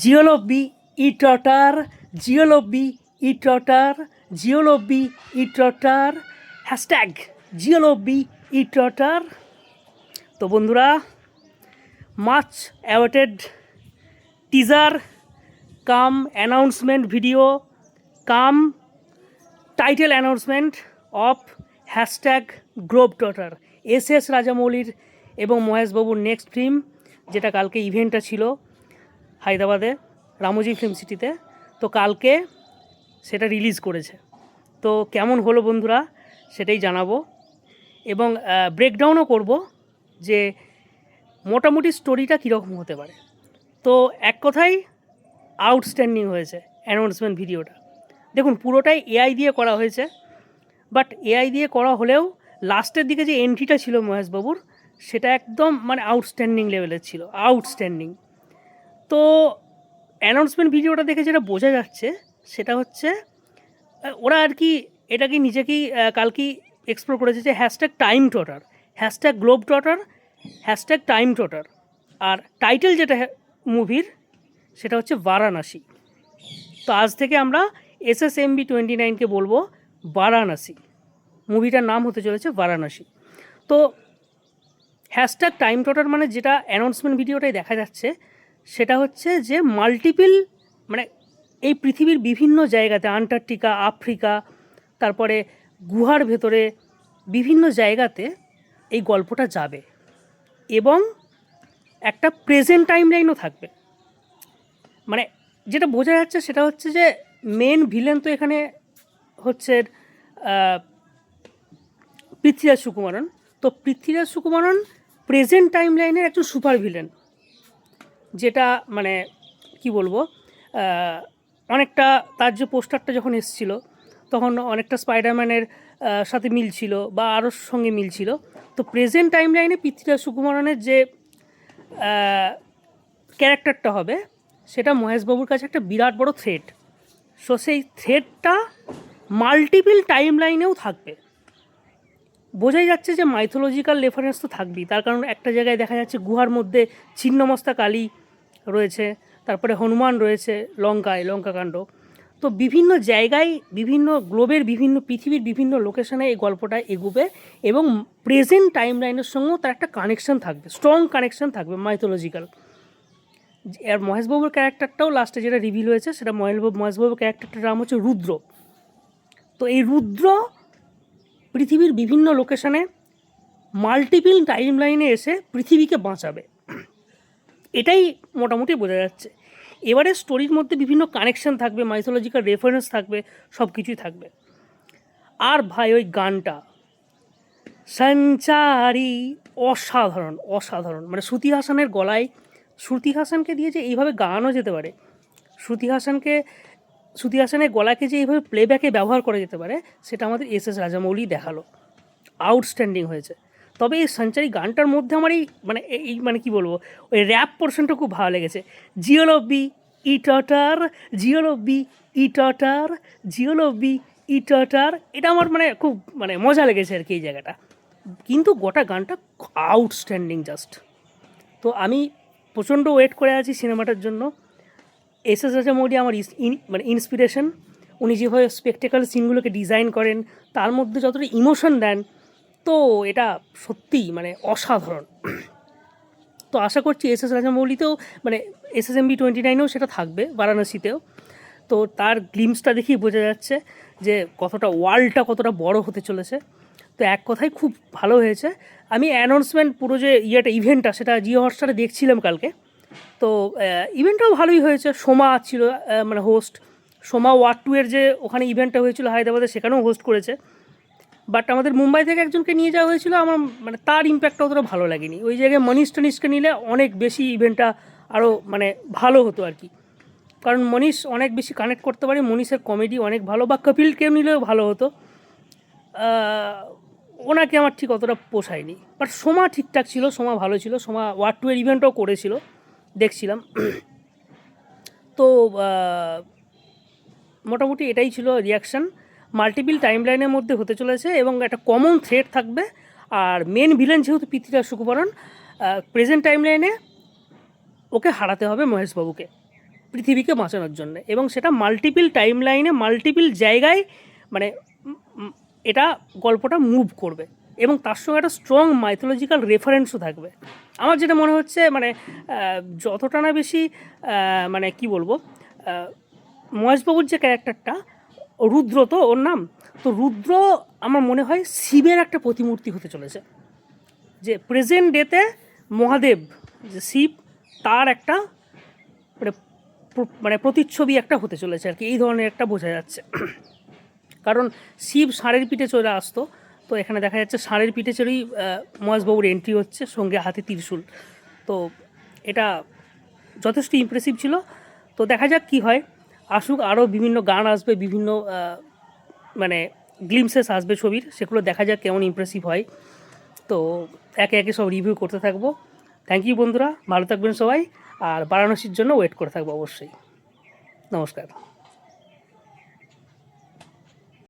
জিওলব্বি ইটটার, জিওলব্বি ইটটার, জিওলব্বি ইটটার, hashtag জিওলব্বি ইটটার। তো বন্ধুরা, much awaited teaser cum announcement video cum title announcement of hashtag Globetrotter, S রাজামৌলির এবং মহেশবাবুর নেক্সট ফিল্ম, যেটা কালকে ইভেন্টটা ছিল হায়দ্রাবাদে রামোজি ফিল্ম সিটিতে। তো কালকে সেটা রিলিজ করেছে। তো কেমন হলো বন্ধুরা সেটাই জানাবো এবং ব্রেকডাউনও করব যে মোটামুটি স্টোরিটা কীরকম হতে পারে। তো এক কথায় আউটস্ট্যান্ডিং হয়েছে অ্যানাউন্সমেন্ট ভিডিওটা। দেখুন, পুরোটাই এআই দিয়ে করা হয়েছে, বাট এআই দিয়ে করা হলেও লাস্টের দিকে যে এন্ট্রিটা ছিল মহেশবাবুর, সেটা একদম মানে আউটস্ট্যান্ডিং লেভেলের ছিল, আউটস্ট্যান্ডিং। তো অ্যানাউন্সমেন্ট ভিডিওটা দেখে যেটা বোঝা যাচ্ছে সেটা হচ্ছে ওরা আর কি এটাকে নিজেকেই কালকেই এক্সপ্লোর করেছে যে hashtag time trotter, hashtag globe trotter, hashtag time trotter. আর টাইটেল যেটা মুভির সেটা হচ্ছে বারাণসী। তো আজ থেকে আমরা SSMB29কে বলবো বারাণসী। মুভিটার নাম হতে চলেছে বারাণসী। তো হ্যাশট্যাগ টাইম ট্রটার মানে যেটা অ্যানাউন্সমেন্ট ভিডিওটাই দেখা যাচ্ছে সেটা হচ্ছে যে মাল্টিপল মানে এই পৃথিবীর বিভিন্ন জায়গাতে, আন্টার্কটিকা, আফ্রিকা, তারপরে গুহার ভেতরে বিভিন্ন জায়গাতে এই গল্পটা যাবে এবং একটা প্রেজেন্ট টাইম লাইনও থাকবে। মানে যেটা বোঝা যাচ্ছে সেটা হচ্ছে যে মেন ভিলেন তো এখানে হচ্ছে পৃথ্বীরাজ সুকুমারন। তো পৃথ্বীরাজ সুকুমারন প্রেজেন্ট টাইম লাইনের একজন সুপার ভিলেন, যেটা মানে কি বলবো, অনেকটা তার যে পোস্টারটা যখন এসেছিল তখন অনেকটা স্পাইডারম্যানের সাথে মিল ছিল বা আরও সঙ্গে মিল ছিল। তো প্রেজেন্ট টাইম লাইনে পৃথ্বীরাজ সুকুমারনের যে ক্যারেক্টারটা হবে সেটা মহেশবাবুর কাছে একটা বিরাট বড় থ্রেট। সো সেই থ্রেটটা মাল্টিপল টাইম লাইনেও থাকবে। বোঝাই যাচ্ছে যে মাইথোলজিক্যাল রেফারেন্স তো থাকবেই, তার কারণ একটা জায়গায় দেখা যাচ্ছে গুহার মধ্যে ছিন্নমস্তা কালী রয়েছে, তারপরে হনুমান রয়েছে লঙ্কায়, লঙ্কাকাণ্ড। তো বিভিন্ন জায়গায়, বিভিন্ন গ্লোবের, বিভিন্ন পৃথিবীর বিভিন্ন লোকেশনে এই গল্পটা এগোবে এবং প্রেজেন্ট টাইম লাইনের সঙ্গেও তার একটা কানেকশন থাকবে, স্ট্রং কানেকশন থাকবে মাইথোলজিক্যাল। আর মহেশবাবুর ক্যারেক্টারটাও লাস্টে যেটা রিভিল হয়েছে সেটা মহেশবাবুর ক্যারেক্টারটার নাম হচ্ছে রুদ্র। তো এই রুদ্র পৃথিবীর বিভিন্ন লোকেশনে মাল্টিপল টাইম লাইনে এসে পৃথিবীকে বাঁচাবে, এটাই মোটামুটি বোঝা যাচ্ছে। এবারে স্টোরির মধ্যে বিভিন্ন কানেকশন থাকবে, মাইথোলজিক্যাল রেফারেন্স থাকবে, সব কিছুই থাকবে। আর ভাই ওই গানটা সঞ্চারী, অসাধারণ অসাধারণ। মানে শ্রুতি হাসানের গলায়, শ্রুতি হাসানকে দিয়ে যে এইভাবে গানও যেতে পারে, শ্রুতি হাসানের গলাকে যে এইভাবে প্লেব্যাকে ব্যবহার করা যেতে পারে, সেটা আমাদের SS রাজামৌলি দেখালো। আউটস্ট্যান্ডিং হয়েছে। তবে এই সঞ্চারী গানটার মধ্যে আমার এই মানে কি বলবো, ওই র্যাপ পোর্শনটা খুব ভালো লেগেছে। জিওলব্বি ইটটার, জিওলব্বি ইটটার, জিওলব্বি ইটটার, এটা আমার মানে খুব মানে মজা লেগেছে আর কি এই জায়গাটা। কিন্তু গোটা গানটা আউটস্ট্যান্ডিং জাস্ট। তো আমি প্রচণ্ড ওয়েট করে আছি সিনেমাটার জন্য। SS রাজামৌলি আমার মানে ইন্সপিরেশন। উনি যেভাবে স্পেকটেকল সিনগুলোকে ডিজাইন করেন, তার মধ্যে যতটা ইমোশন দেন, তো এটা সত্যিই মানে অসাধারণ। তো আশা করছি SS রাজামৌলিতেও মানে SSMB29-এও সেটা থাকবে, বারাণসীতেও। তো তার গ্লিমসটা দেখেই বোঝা যাচ্ছে যে কতটা ওয়ার্ল্ডটা কতটা বড় হতে চলেছে। তো এক কথায় খুব ভালো হয়েছে। আমি অ্যানাউন্সমেন্ট পুরো যে ইভেন্টটা সেটা জিও হটস্টারে দেখছিলাম কালকে। তো ইভেন্টটাও ভালোই হয়েছে। সোমা ছিল মানে হোস্ট। সোমা ওয়ার্ড 2 এর যে ওখানে ইভেন্টটা হয়েছিল হায়দ্রাবাদে, সেখানেও হোস্ট করেছে। বাট আমাদের মুম্বাই থেকে একজনকে নিয়ে যাওয়া হয়েছিল, আমার মানে তার ইম্প্যাক্টটা অতটা ভালো লাগেনি। ওই জায়গায় মনীষকে নিলে অনেক বেশি ইভেন্টটা আরও মানে ভালো হতো আর কি। কারণ মনীষ অনেক বেশি কানেক্ট করতে পারে, মনীষের কমেডি অনেক ভালো। বা কপিলকেও নিলেও ভালো হতো, ওনাকে আমার ঠিক অতটা পোষায়নি। বাট সোমা ঠিকঠাক ছিল, সোমা ভালো ছিল। সোমা ওয়ার্ড 2 এর ইভেন্টও করেছিল, দেখছিলাম। তো মোটামুটি এটাই ছিল রিয়াকশান। মাল্টিপল টাইম লাইনের মধ্যে হতে চলেছে এবং একটা কমন থ্রেড থাকবে। আর মেন ভিলেন যেহেতু পৃথ্বীরাজ সুকুমারন, প্রেজেন্ট টাইম লাইনে ওকে হারাতে হবে মহেশবাবুকে। পৃথিবীকে বাঁচানোর জন্য, এবং সেটা মাল্টিপল টাইম লাইনে মাল্টিপল জায়গায় মানে এটা গল্পটা মুভ করবে, এবং তার সঙ্গে একটা স্ট্রং মাইথোলজিক্যাল রেফারেন্সও থাকবে। আমার যেটা মনে হচ্ছে মানে যতটা না বেশি মানে কি বলবো, মহেশবাবুর যে ক্যারেক্টারটা রুদ্র, তো ওর নাম, তো রুদ্র আমার মনে হয় শিবের একটা প্রতিমূর্তি হতে চলেছে, যে প্রেজেন্ট ডেতে মহাদেব যে শিব তার একটা মানে মানে প্রতিচ্ছবি একটা হতে চলেছে আর কি, এই ধরনের একটা বোঝা যাচ্ছে। কারণ শিব ষাঁড়ের পিঠে চলে আসতো, তো এখানে দেখা যাচ্ছে ষাঁড়ের পিঠে চড়েই মহেশবাবুর এন্ট্রি হচ্ছে, সঙ্গে হাতে ত্রিশূল। তো এটা যথেষ্ট ইমপ্রেসিভ ছিল। তো দেখা যাক কী হয়, আসুক, আরও বিভিন্ন গান আসবে, বিভিন্ন মানে গ্লিমসেস আসবে ছবির, সেগুলো দেখা যাক কেমন ইমপ্রেসিভ হয়। তো একে একে সব রিভিউ করতে থাকবো। থ্যাংক ইউ বন্ধুরা, ভালো থাকবেন সবাই, আর বারাণসীর জন্য ওয়েট করে থাকবো অবশ্যই। নমস্কার।